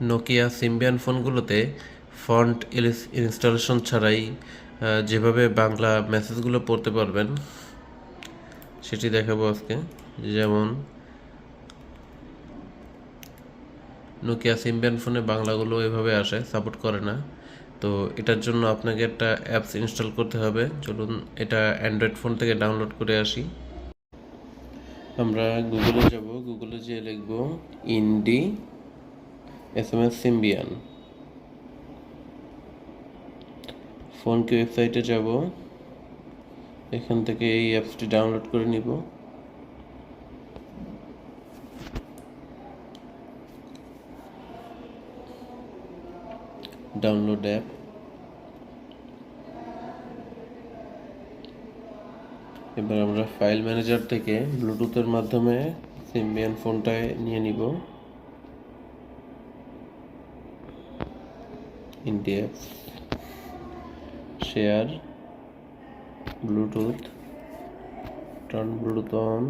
Nokia Symbian ফোনগুলোতে font installation ছাড়াই যেভাবে বাংলা মেসেজগুলো পড়তে পারবেন সেটি দেখাবো আজকে। যেমন নোকিয়া সিম্বিয়ান ফোনে বাংলাগুলো এভাবে আসে, সাপোর্ট করে না। তো এটার জন্য আপনাকে একটা অ্যাপস ইনস্টল করতে হবে। চলুন এটা অ্যান্ড্রয়েড ফোন থেকে ডাউনলোড করে আসি। আমরা গুগলে যাব, গুগলে যেয়ে লিখব ইন্ডি SMS সিম্বিয়ান। ফোন কি ওয়েবসাইটে যাব, এখান থেকে এই অ্যাপসটি ডাউনলোড করে নিব। Download app. এবার আমরা ফাইল ম্যানেজার থেকে ব্লুটুথের মাধ্যমে সিম্বিয়ান ফোনটায় নিয়ে নিব। India share Bluetooth, turn Bluetooth on.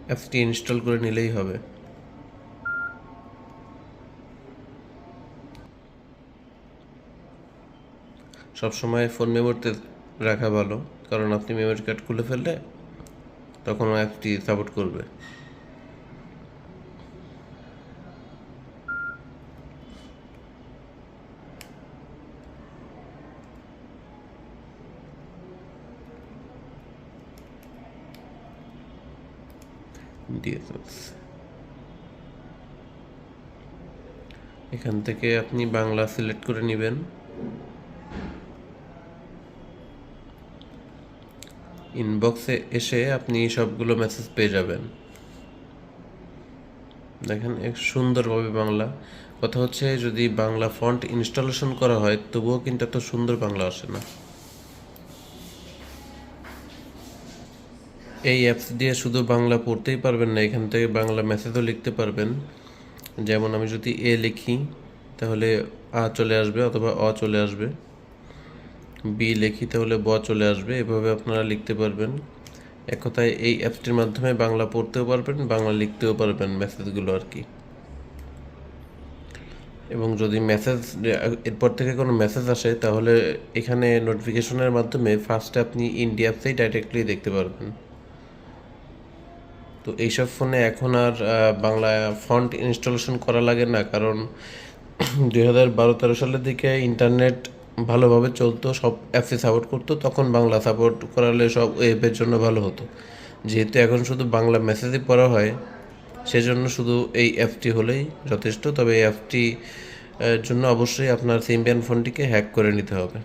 অ্যাপসটি ইনস্টল করে নিলেই হবে। সবসময় ফোন মেমোরিতে রাখা ভালো, কারণ আপনি মেমোরি কার্ড খুলে ফেললে তখন অ্যাপটি সাপোর্ট করবে। এখান থেকে আপনি বাংলা সিলেক্ট করে নেবেন। ইনবক্সে এসে আপনি সবগুলো মেসেজ পেয়ে যাবেন। দেখেন এক সুন্দরভাবে বাংলা। কথা হচ্ছে যদি বাংলা ফন্ট ইনস্টলেশন করা হয় তবুও কিন্তু এত সুন্দর বাংলা আসে না। এই অ্যাপস দিয়ে শুধু বাংলা পড়তেই পারবেন না, এখান থেকে বাংলা মেসেজও লিখতে পারবেন। যেমন আমি যদি এ লিখি তাহলে আ চলে আসবে অথবা অ চলে আসবে, বি লিখি তাহলে ব চলে আসবে। এভাবে আপনারা লিখতে পারবেন। এক কথায় এই অ্যাপসটির মাধ্যমে বাংলা পড়তেও পারবেন, বাংলা লিখতেও পারবেন মেসেজগুলো আর কি। এবং যদি মেসেজ এরপর থেকে কোনো মেসেজ আসে তাহলে এখানে নোটিফিকেশনের মাধ্যমে ফার্স্টে আপনি ইন্ডিয়া অ্যাপসেই ডাইরেক্টলি দেখতে পারবেন। তো এইসব ফোনে এখন আর বাংলা ফন্ট ইনস্টলেশন করা লাগে না, কারণ 2012-13 সালের দিকে ইন্টারনেট ভালোভাবে চলতো, সব অ্যাপসই সাপোর্ট করতো, তখন বাংলা সাপোর্ট করালে সব ওয়েবের জন্য ভালো হতো। যেহেতু এখন শুধু বাংলা মেসেজই পড়া হয়, সেজন্য শুধু এই অ্যাপটি হলেই যথেষ্ট। তবে এই অ্যাপটি জন্য অবশ্যই আপনার সিম্বিয়ান ফোনটিকে হ্যাক করে নিতে হবে।